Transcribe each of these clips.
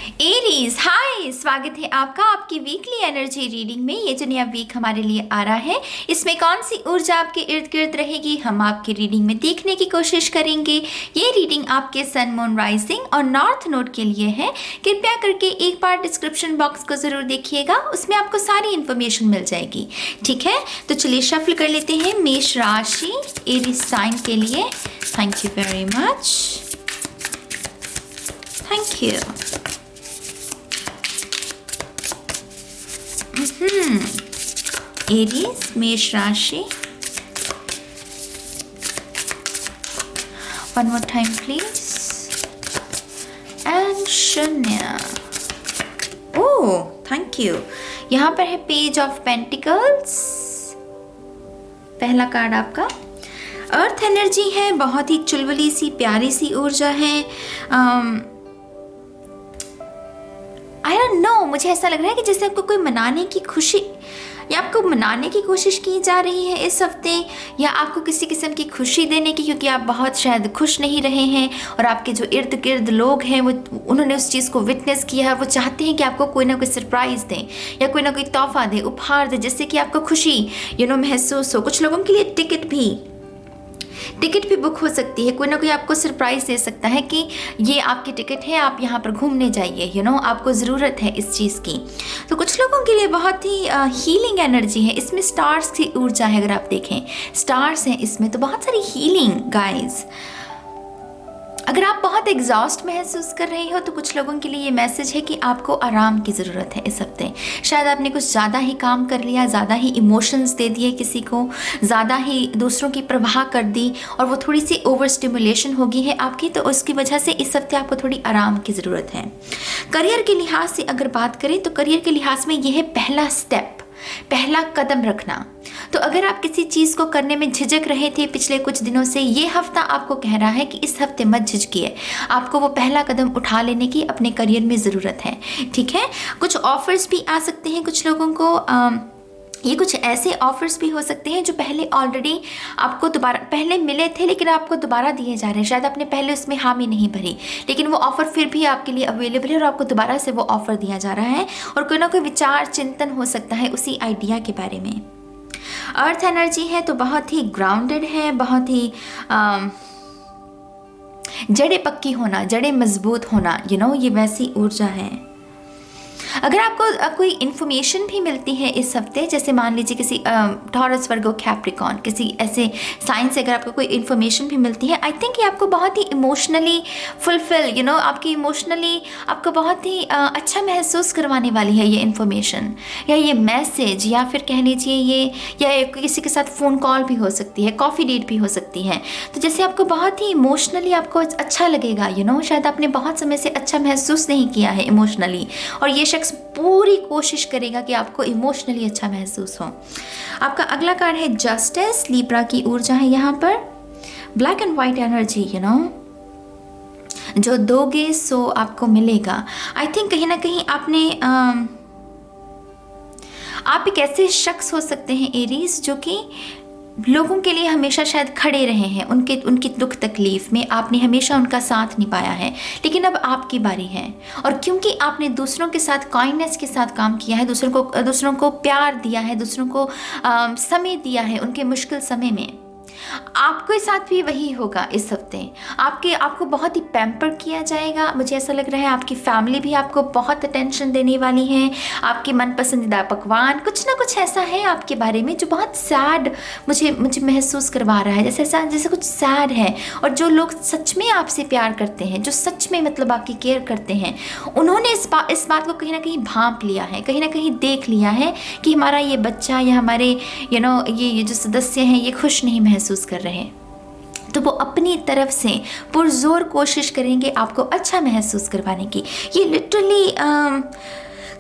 Aries, हाय, स्वागत है आपका आपकी वीकली एनर्जी रीडिंग में। ये जो नया वीक हमारे लिए आ रहा है, इसमें कौन सी ऊर्जा आपके इर्द गिर्द रहेगी, हम आपकी रीडिंग में देखने की कोशिश करेंगे। ये रीडिंग आपके सन, मून, राइजिंग और नॉर्थ नोड के लिए है। कृपया करके एक बार डिस्क्रिप्शन बॉक्स को ज़रूर देखिएगा, उसमें आपको सारी इन्फॉर्मेशन मिल जाएगी। ठीक है, तो चलिए शफल कर लेते हैं मेष राशि एरीज साइन के लिए। Thank you very much, thank you. Aries मेष राशि, one more time please, and शून्य। Oh thank you. यहाँ पर है पेज ऑफ पेंटिकल्स, पहला कार्ड आपका। अर्थ एनर्जी है, बहुत ही चुलबुली सी प्यारी सी ऊर्जा है। आई डोंट नो, मुझे ऐसा लग रहा है कि जैसे आपको कोई मनाने की खुशी या आपको मनाने की कोशिश की जा रही है इस हफ्ते, या आपको किसी किस्म की खुशी देने की, क्योंकि आप बहुत शायद खुश नहीं रहे हैं और आपके जो इर्द गिर्द लोग हैं वो उन्होंने उस चीज़ को विटनेस किया है। वो चाहते हैं कि आपको कोई ना कोई सरप्राइज़ दें या कोई ना कोई तोहफा दें, उपहार दें, जिससे कि आपको खुशी महसूस हो। कुछ लोगों के लिए टिकट भी बुक हो सकती है। कोई ना कोई आपको सरप्राइज़ दे सकता है कि ये आपकी टिकट है, आप यहाँ पर घूमने जाइए, आपको ज़रूरत है इस चीज़ की। तो कुछ लोगों के लिए बहुत ही हीलिंग एनर्जी है। इसमें स्टार्स की ऊर्जा है, अगर आप देखें स्टार्स हैं इसमें, तो बहुत सारी हीलिंग गाइज। अगर आप बहुत एग्जॉस्ट महसूस कर रहे हो तो कुछ लोगों के लिए ये मैसेज है कि आपको आराम की ज़रूरत है इस हफ्ते। शायद आपने कुछ ज़्यादा ही काम कर लिया, ज़्यादा ही इमोशंस दे दिए किसी को, ज़्यादा ही दूसरों की परवाह कर दी और वो थोड़ी सी ओवर स्टिमुलेशन हो गई है आपकी, तो उसकी वजह से इस हफ्ते आपको थोड़ी आराम की ज़रूरत है। करियर के लिहाज से अगर बात करें तो करियर के लिहाज में यह है पहला स्टेप, पहला कदम रखना। तो अगर आप किसी चीज़ को करने में झिझक रहे थे पिछले कुछ दिनों से, ये हफ्ता आपको कह रहा है कि इस हफ्ते मत झिझकिए, आपको वो पहला कदम उठा लेने की अपने करियर में ज़रूरत है। ठीक है, कुछ ऑफर्स भी आ सकते हैं कुछ लोगों को। ये कुछ ऐसे ऑफर्स भी हो सकते हैं जो पहले ऑलरेडी आपको दोबारा पहले मिले थे लेकिन आपको दोबारा दिए जा रहे हैं। शायद आपने पहले उसमें हामी नहीं भरी, लेकिन वो ऑफ़र फिर भी आपके लिए अवेलेबल है और आपको दोबारा से वो ऑफ़र दिया जा रहा है और कोई ना कोई विचार चिंतन हो सकता है उसी आइडिया के बारे में। अर्थ एनर्जी है तो बहुत ही ग्राउंडेड है, बहुत ही जड़ें पक्की होना, जड़ें मजबूत होना, ये वैसी ऊर्जा है। अगर आपको कोई इन्फॉर्मेशन भी मिलती है इस हफ्ते, जैसे मान लीजिए किसी टॉरस, वर्गो, कैप्रिकॉन, किसी ऐसे साइन से अगर आपको कोई इन्फॉर्मेशन भी मिलती है, आई थिंक ये आपको बहुत ही इमोशनली फुलफिल, आपकी इमोशनली आपको बहुत ही अच्छा महसूस करवाने वाली है ये इन्फॉर्मेशन या ये मैसेज, या फिर कह लीजिए ये, या किसी के साथ फ़ोन कॉल भी हो सकती है, कॉफ़ी डेट भी हो सकती है। तो जैसे आपको बहुत ही इमोशनली आपको अच्छा लगेगा, शायद आपने बहुत समय से अच्छा महसूस नहीं किया है इमोशनली, और ये शख्स पूरी कोशिश करेगा कि आपको इमोशनली अच्छा महसूस हो। आपका अगला कार्ड है जस्टिस, लिब्रा की ऊर्जा है यहाँ पर। ब्लैक एंड वाइट एनर्जी, जो दोगे सो आपको मिलेगा। आई थिंक कहीं ना कहीं आपने आप एक ऐसे शख्स हो सकते हैं एरीज जो कि लोगों के लिए हमेशा शायद खड़े रहे हैं, उनकी दुख तकलीफ में आपने हमेशा उनका साथ निभाया है, लेकिन अब आपकी बारी है। और क्योंकि आपने दूसरों के साथ काइंडनेस के साथ काम किया है, दूसरों को प्यार दिया है, दूसरों को समय दिया है उनके मुश्किल समय में, आपके साथ भी वही होगा इस हफ्ते। आपको बहुत ही पैम्पर किया जाएगा। मुझे ऐसा लग रहा है आपकी फैमिली भी आपको बहुत अटेंशन देने वाली है। आपके मन पसंदीदा पकवान, कुछ ना कुछ ऐसा है आपके बारे में जो बहुत सैड मुझे महसूस करवा रहा है, जैसे कुछ सैड है। और जो लोग सच में आपसे प्यार करते हैं, जो सच में मतलब आपकी केयर करते हैं, उन्होंने इस बात को कहीं ना कहीं भांप लिया है, कहीं ना कहीं देख लिया है कि हमारा ये बच्चा या हमारे ये जो सदस्य हैं ये खुश नहीं महसूस कर रहे, तो वो अपनी तरफ से पुरजोर कोशिश करेंगे आपको अच्छा महसूस करवाने की। ये लिटरली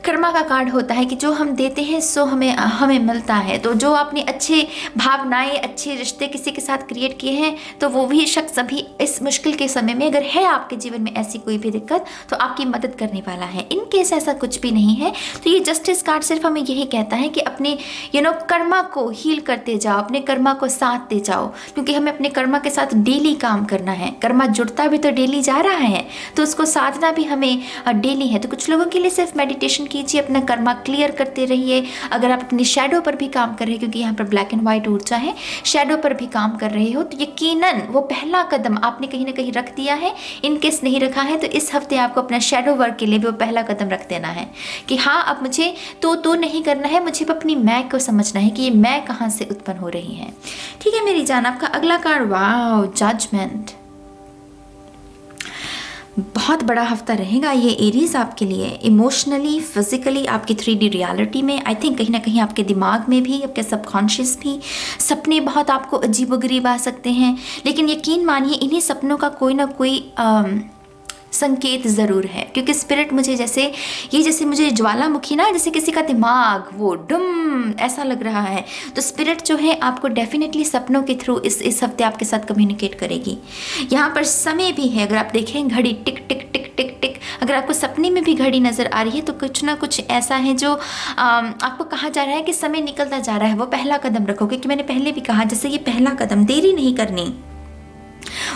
कर्मा का कार्ड होता है कि जो हम देते हैं सो हमें मिलता है। तो जो आपने अच्छे भावनाएं, अच्छे रिश्ते किसी के साथ क्रिएट किए हैं, तो वो भी शख्स अभी इस मुश्किल के समय में अगर है आपके जीवन में ऐसी कोई भी दिक्कत, तो आपकी मदद करने वाला है। इन केस ऐसा कुछ भी नहीं है तो ये जस्टिस कार्ड सिर्फ हमें यही कहता है कि अपने कर्मा को हील करते जाओ, अपने कर्मा को साथ दे जाओ, क्योंकि हमें अपने कर्मा के साथ डेली काम करना है। कर्मा जुड़ता भी तो डेली जा रहा है, तो उसको साधना भी हमें डेली है। तो कुछ लोगों के लिए सिर्फ मेडिटेशन कीजिए, अपना कर्मा क्लियर करते रहिए। अगर आप अपनी शैडो पर भी काम कर रहे हैं, क्योंकि यहाँ पर ब्लैक एंड व्हाइट ऊर्जा है, शैडो पर भी काम कर रहे हो, तो यकीनन वो पहला कदम आपने कहीं ना कहीं रख दिया है। इन केस नहीं रखा है तो इस हफ्ते आपको अपना शैडो वर्क के लिए भी वो पहला कदम रख देना है कि हाँ, अब मुझे तो नहीं करना है, मुझे अपनी मैं को समझना है कि ये मैं कहाँ से उत्पन्न हो रही है। ठीक है मेरी जान, आपका अगला कार्ड, वाओ, जजमेंट। बहुत बड़ा हफ्ता रहेगा ये एरीज आपके लिए, इमोशनली, फिजिकली, आपकी 3D रियलिटी में। आई थिंक कहीं ना कहीं आपके दिमाग में भी, आपके सबकॉन्शियस भी सपने बहुत आपको अजीबोगरीब आ सकते हैं, लेकिन यकीन मानिए इन्हीं सपनों का कोई ना कोई संकेत ज़रूर है। क्योंकि स्पिरिट मुझे जैसे मुझे ज्वालामुखी ना, जैसे किसी का दिमाग वो डुम ऐसा लग रहा है, तो स्पिरिट जो है आपको डेफिनेटली सपनों के थ्रू इस हफ्ते आपके साथ कम्युनिकेट करेगी। यहाँ पर समय भी है, अगर आप देखें घड़ी टिक टिक टिक टिक टिक, अगर आपको सपने में भी घड़ी नज़र आ रही है तो कुछ ना कुछ ऐसा है जो आपको कहा जा रहा है कि समय निकलता जा रहा है। वो पहला कदम रखो, क्योंकि मैंने पहले भी कहा जैसे ये पहला कदम, देरी नहीं करनी।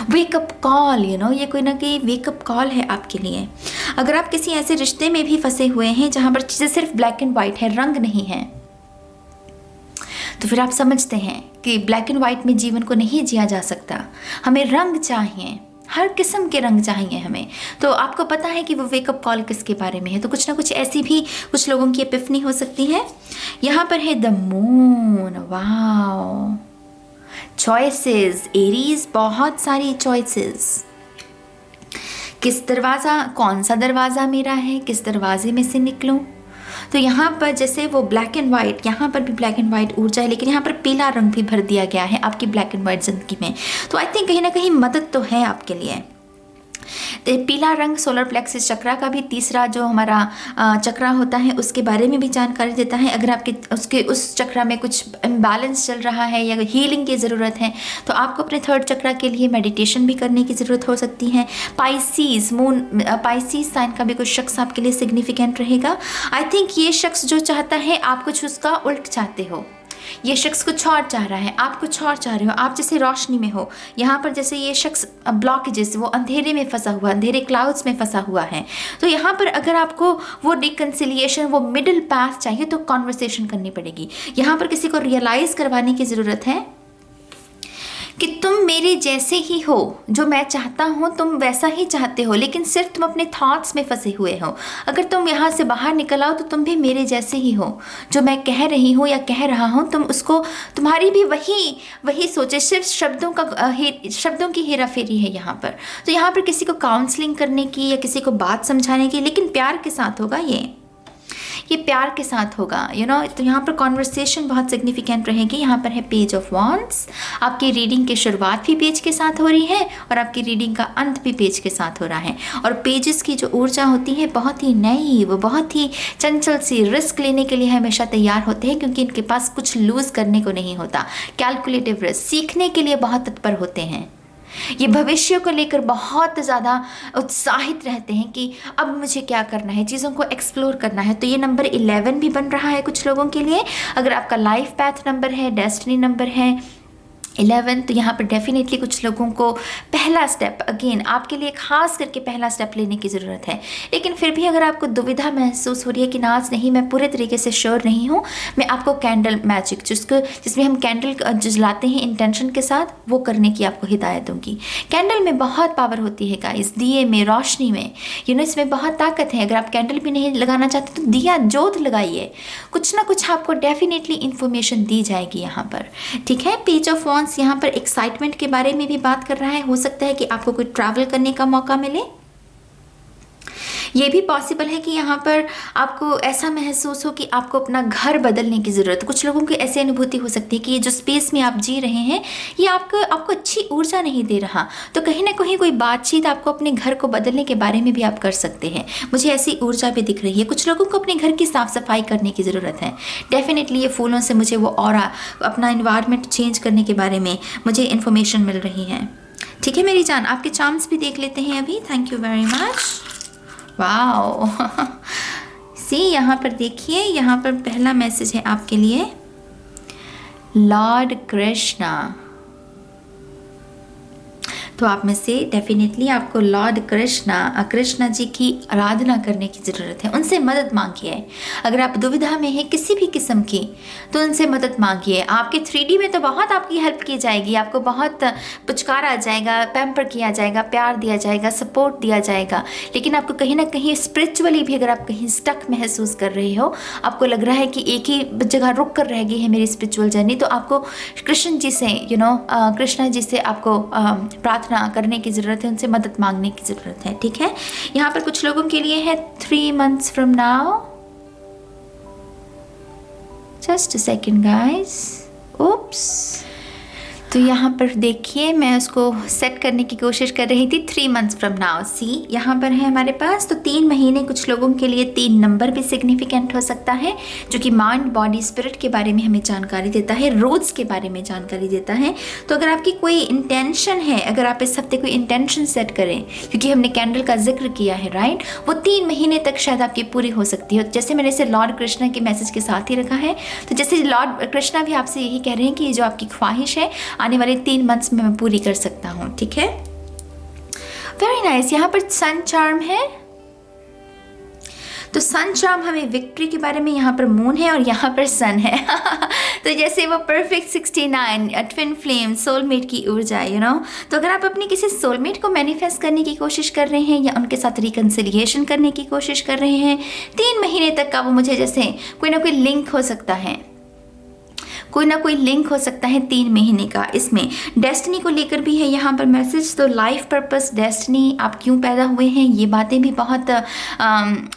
वेकअप कॉल, ये कोई ना कोई वेकअप कॉल है आपके लिए। अगर आप किसी ऐसे रिश्ते में भी फंसे हुए हैं जहां पर चीज़ें सिर्फ ब्लैक एंड वाइट है, रंग नहीं है, तो फिर आप समझते हैं कि ब्लैक एंड वाइट में जीवन को नहीं जिया जा सकता, हमें रंग चाहिए, हर किस्म के रंग चाहिए हमें। तो आपको पता है कि वो वेकअप कॉल किसके बारे में है, तो कुछ ना कुछ ऐसी भी कुछ लोगों की एपिफनी हो सकती है। यहाँ पर है the moon, wow, choices, Aries, बहुत सारी चॉइसेस। किस दरवाज़ा, कौन सा दरवाज़ा मेरा है, किस दरवाजे में से निकलूं। तो यहाँ पर जैसे वो ब्लैक एंड वाइट, यहाँ पर भी ब्लैक एंड वाइट ऊर्जा है, लेकिन यहाँ पर पीला रंग भी भर दिया गया है आपकी ब्लैक एंड वाइट जिंदगी में। तो आई थिंक कहीं ना कहीं मदद तो है आपके लिए। पीला रंग सोलर प्लेक्सिस चक्रा का भी तीसरा जो हमारा चक्रा होता है उसके बारे में भी जानकारी देता है। अगर आपके उस चक्रा में कुछ इम्बैलेंस चल रहा है या हीलिंग की ज़रूरत है, तो आपको अपने थर्ड चक्रा के लिए मेडिटेशन भी करने की ज़रूरत हो सकती है। पाइसीज मून, पाइसीज साइन का भी कुछ शख्स आपके लिए सिग्निफिकेंट रहेगा। आई थिंक ये शख्स जो चाहता है आप कुछ उसका उल्ट चाहते हो, ये शख्स कुछ और चाह रहा है, आप कुछ और चाह रहे हो। आप जैसे रोशनी में हो, यहाँ पर जैसे ये शख्स ब्लॉकेजेस, वो अंधेरे में फंसा हुआ, अंधेरे क्लाउड्स में फंसा हुआ है। तो यहाँ पर अगर आपको वो रिकन्सिलिएशन, वो मिडिल पाथ चाहिए तो कॉन्वर्सेशन करनी पड़ेगी। यहाँ पर किसी को रियलाइज़ करवाने की ज़रूरत है कि तुम मेरे जैसे ही हो, जो मैं चाहता हूँ तुम वैसा ही चाहते हो, लेकिन सिर्फ तुम अपने थॉट्स में फंसे हुए हो। अगर तुम यहाँ से बाहर निकल आओ तो तुम भी मेरे जैसे ही हो, जो मैं कह रही हूँ या कह रहा हूँ तुम उसको, तुम्हारी भी वही सोचे, सिर्फ शब्दों की हेरा फेरी है यहाँ पर। तो यहाँ पर किसी को काउंसलिंग करने की या किसी को बात समझाने की, लेकिन प्यार के साथ होगा, ये प्यार के साथ होगा, तो यहाँ पर कॉन्वर्सेशन बहुत सिग्निफिकेंट रहेगी। यहाँ पर है पेज ऑफ वॉन्ड्स, आपकी रीडिंग की शुरुआत भी पेज के साथ हो रही है और आपकी रीडिंग का अंत भी पेज के साथ हो रहा है। और पेजेस की जो ऊर्जा होती है बहुत ही नई, वो बहुत ही चंचल सी, रिस्क लेने के लिए हमेशा तैयार होते हैं, क्योंकि इनके पास कुछ लूज़ करने को नहीं होता। कैलकुलेटिव रिस्क, सीखने के लिए बहुत तत्पर होते हैं। ये भविष्य को लेकर बहुत ज़्यादा उत्साहित रहते हैं कि अब मुझे क्या करना है, चीज़ों को एक्सप्लोर करना है। तो ये नंबर 11 भी बन रहा है कुछ लोगों के लिए। अगर आपका लाइफ पैथ नंबर है, डेस्टिनी नंबर है 11, तो यहाँ पर डेफिनेटली कुछ लोगों को पहला स्टेप, अगेन आपके लिए खास करके पहला स्टेप लेने की ज़रूरत है। लेकिन फिर भी अगर आपको दुविधा महसूस हो रही है कि नाज नहीं, मैं पूरे तरीके से श्योर नहीं हूँ, मैं आपको कैंडल मैजिक, जिसमें हम कैंडल जलाते हैं इंटेंशन के साथ, वो करने की आपको हिदायत दूँगी। कैंडल में बहुत पावर होती है गाइस, दिए में, रोशनी में, इसमें बहुत ताकत है। अगर आप कैंडल भी नहीं लगाना चाहते तो दिया जोत लगाइए, कुछ ना कुछ आपको डेफिनेटली इन्फॉर्मेशन दी जाएगी यहाँ पर। ठीक है, पेज ऑफ वॉन्ड्स यहाँ पर एक्साइटमेंट के बारे में भी बात कर रहा है। हो सकता है कि आपको कोई ट्रैवल करने का मौका मिले। ये भी पॉसिबल है कि यहाँ पर आपको ऐसा महसूस हो कि आपको अपना घर बदलने की ज़रूरत है। कुछ लोगों की ऐसी अनुभूति हो सकती है कि ये जो स्पेस में आप जी रहे हैं ये आपको अच्छी ऊर्जा नहीं दे रहा, तो कहीं ना कहीं कोई बातचीत आपको अपने घर को बदलने के बारे में भी आप कर सकते हैं। मुझे ऐसी ऊर्जा भी दिख रही है। कुछ लोगों को अपने घर की साफ़ सफाई करने की ज़रूरत है। डेफिनेटली ये फूलों से मुझे वो ऑरा, अपना इन्वायरमेंट चेंज करने के बारे में मुझे इन्फॉर्मेशन मिल रही है। ठीक है मेरी जान, आपके चार्म्स भी देख लेते हैं अभी। Thank you very much. Wow see, यहाँ पर देखिए, यहाँ पर पहला मैसेज है आपके लिए, लॉर्ड कृष्णा। तो आप में से डेफिनेटली आपको लॉर्ड कृष्णा जी की आराधना करने की ज़रूरत है। उनसे मदद मांगिए। अगर आप दुविधा में हैं किसी भी किस्म की तो उनसे मदद मांगिए। आपके 3D में तो बहुत आपकी हेल्प की जाएगी, आपको बहुत पुचकारा जाएगा, पैम्पर किया जाएगा, प्यार दिया जाएगा, सपोर्ट दिया जाएगा। लेकिन आपको कहीं ना कहीं स्पिरिचुअली भी अगर आप कहीं स्टक महसूस कर रहे हो, आपको लग रहा है कि एक ही जगह रुक कर रह गई है मेरी स्पिरिचुअल जर्नी, तो आपको कृष्ण जी से कृष्णा जी से आपको प्रार्थना करने की ज़रूरत है, उनसे मदद मांगने की ज़रूरत है। ठीक है, यहाँ पर कुछ लोगों के लिए है 3 months from now। Just a second guys, oops. तो यहाँ पर देखिए, मैं उसको सेट करने की कोशिश कर रही थी 3 months from now। सी, यहाँ पर है हमारे पास, तो 3 महीने कुछ लोगों के लिए 3 नंबर भी सिग्निफिकेंट हो सकता है, जो कि माइंड, बॉडी, स्पिरिट के बारे में हमें जानकारी देता है, रोड्स के बारे में जानकारी देता है। तो अगर आपकी कोई इंटेंशन है, अगर आप इस हफ्ते कोई इंटेंशन सेट करें, क्योंकि हमने कैंडल का जिक्र किया है, राइट, वो 3 महीने तक शायद आपकी पूरी हो सकती है। जैसे मैंने इसे लॉर्ड कृष्णा के मैसेज के साथ ही रखा है, तो जैसे लॉर्ड कृष्णा भी आपसे यही कह रहे हैं कि ये जो आपकी ख्वाहिश है आने वाले 3 months में मैं पूरी कर सकता हूँ। ठीक है, वेरी नाइस। यहाँ पर सन चार्म है, तो सन चार्म हमें विक्ट्री के बारे में, यहाँ पर मून है और यहाँ पर सन है तो जैसे वो परफेक्ट 69, ट्विन फ्लेम, सोलमेट की ऊर्जा, तो अगर आप अपने किसी सोलमेट को मैनिफेस्ट करने की कोशिश कर रहे हैं या उनके साथ रिकन्सिलिएशन करने की कोशिश कर रहे हैं, 3 महीने तक का वो मुझे जैसे कोई ना कोई लिंक हो सकता है, कोई ना कोई लिंक हो सकता है 3 महीने का। इसमें डेस्टिनी को लेकर भी है यहाँ पर मैसेज। तो लाइफ पर्पस, डेस्टिनी, आप क्यों पैदा हुए हैं, ये बातें भी बहुत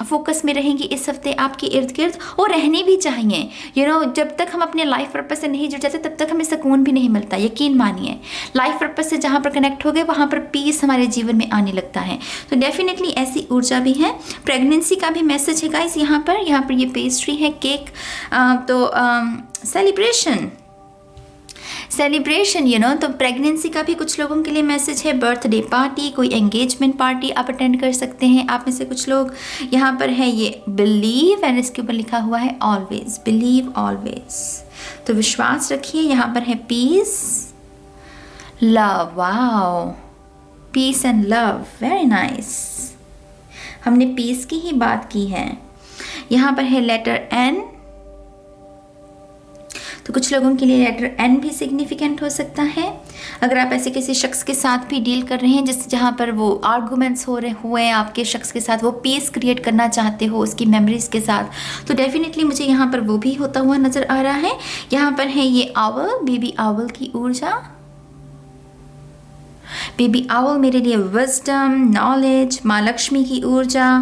फोकस में रहेंगी इस हफ्ते आपके इर्द गिर्द, और रहनी भी चाहिए। जब तक हम अपने लाइफ पर्पस से नहीं जुड़ जाते तब तक हमें सुकून भी नहीं मिलता। यकीन मानिए, लाइफ पर्पस से जहाँ पर कनेक्ट हो गए वहाँ पर पीस हमारे जीवन में आने लगता है। तो डेफिनेटली ऐसी ऊर्जा भी है। प्रेगनेंसी का भी मैसेज है गाइस यहाँ पर ये पेस्ट्री है, केक, तो सेलिब्रेशन तो प्रेगनेंसी का भी कुछ लोगों के लिए मैसेज है। बर्थडे पार्टी, कोई एंगेजमेंट पार्टी आप अटेंड कर सकते हैं। आप में से कुछ लोग यहाँ पर है ये बिलीव, एंड इसके ऊपर लिखा हुआ है ऑलवेज, बिलीव ऑलवेज, तो विश्वास रखिए। यहाँ पर है peace, love, wow, peace and love, very nice. हमने पीस की ही बात की है। यहाँ पर है लेटर एन, तो कुछ लोगों के लिए लेटर एन भी सिग्निफिकेंट हो सकता है। अगर आप ऐसे किसी शख्स के साथ भी डील कर रहे हैं जहाँ पर वो आर्गूमेंट्स हो रहे हुए हैं आपके शख्स के साथ, वो पीस क्रिएट करना चाहते हो उसकी मेमोरीज के साथ, तो डेफिनेटली मुझे यहाँ पर वो भी होता हुआ नज़र आ रहा है। यहाँ पर है ये आउल, बेबी आउल की ऊर्जा। बेबी आउल मेरे लिए विजडम, नॉलेज, माँ लक्ष्मी की ऊर्जा,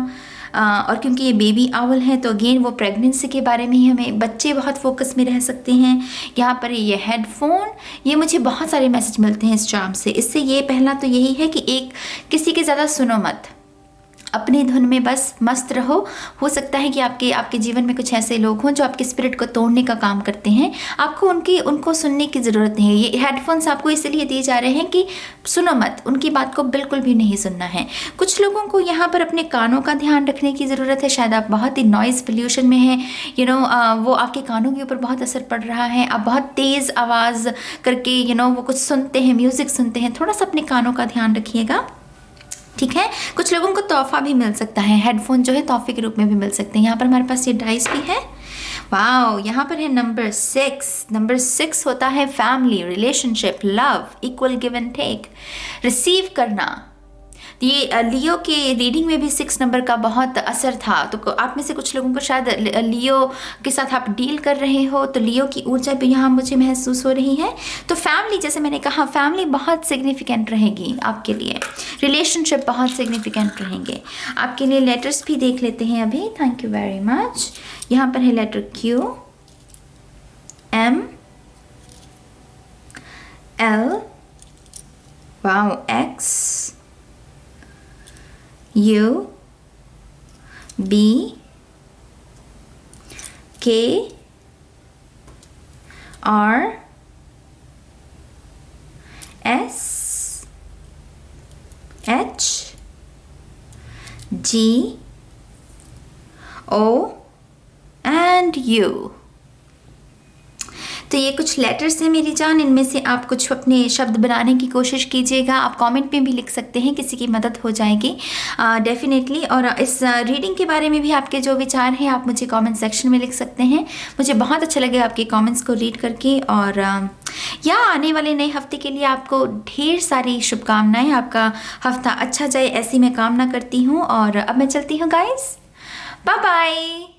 और क्योंकि ये बेबी आउल है तो अगेन वो प्रेगनेंसी के बारे में ही हमें, बच्चे बहुत फोकस में रह सकते हैं। यहाँ पर ये हेडफोन, ये मुझे बहुत सारे मैसेज मिलते हैं इस चार्म से। इससे ये पहला तो यही है कि किसी के ज़्यादा सुनो मत, अपनी धुन में बस मस्त रहो। हो सकता है कि आपके जीवन में कुछ ऐसे लोग हों जो आपके स्पिरिट को तोड़ने का काम करते हैं, आपको उनको सुनने की ज़रूरत नहीं है। ये हेडफोन्स आपको इसलिए दिए जा रहे हैं कि सुनो मत, उनकी बात को बिल्कुल भी नहीं सुनना है। कुछ लोगों को यहाँ पर अपने कानों का ध्यान रखने की ज़रूरत है। शायद आप बहुत ही नॉइज़ पोल्यूशन में हैं, वो आपके कानों के ऊपर बहुत असर पड़ रहा है। आप बहुत तेज़ आवाज़ करके वो कुछ सुनते हैं, म्यूज़िक सुनते हैं, थोड़ा सा अपने कानों का ध्यान रखिएगा। ठीक है, कुछ लोगों को तोहफा भी मिल सकता है, हेडफोन जो है तोहफे के रूप में भी मिल सकते हैं। यहाँ पर हमारे पास ये डाइस भी है, वाओ। यहाँ पर है नंबर 6। नंबर 6 होता है family, relationship, love, equal give and take, receive करना। ये लियो के रीडिंग में भी 6 नंबर का बहुत असर था। तो आप में से कुछ लोगों को शायद लियो के साथ आप डील कर रहे हो, तो लियो की ऊर्जा भी यहाँ मुझे महसूस हो रही है। तो फैमिली, जैसे मैंने कहा, फैमिली बहुत सिग्निफिकेंट रहेगी आपके लिए, रिलेशनशिप बहुत सिग्निफिकेंट रहेंगे आपके लिए। लेटर्स भी देख लेते हैं अभी। Thank you very much. यहाँ पर है letter Q, M, L, wow, X, U, B, K, R, S, H, G, O and U। तो ये कुछ लेटर्स हैं मेरी जान, इनमें से आप कुछ अपने शब्द बनाने की कोशिश कीजिएगा। आप कमेंट में भी लिख सकते हैं, किसी की मदद हो जाएगी डेफिनेटली। और इस रीडिंग के बारे में भी आपके जो विचार हैं आप मुझे कमेंट सेक्शन में लिख सकते हैं। मुझे बहुत अच्छा लगेगा आपके कमेंट्स को रीड करके। और या आने वाले नए हफ्ते के लिए आपको ढेर सारी शुभकामनाएं। आपका हफ्ता अच्छा जाए ऐसी मैं कामना करती हूँ। और अब मैं चलती हूँ गाइस, बाय बाय।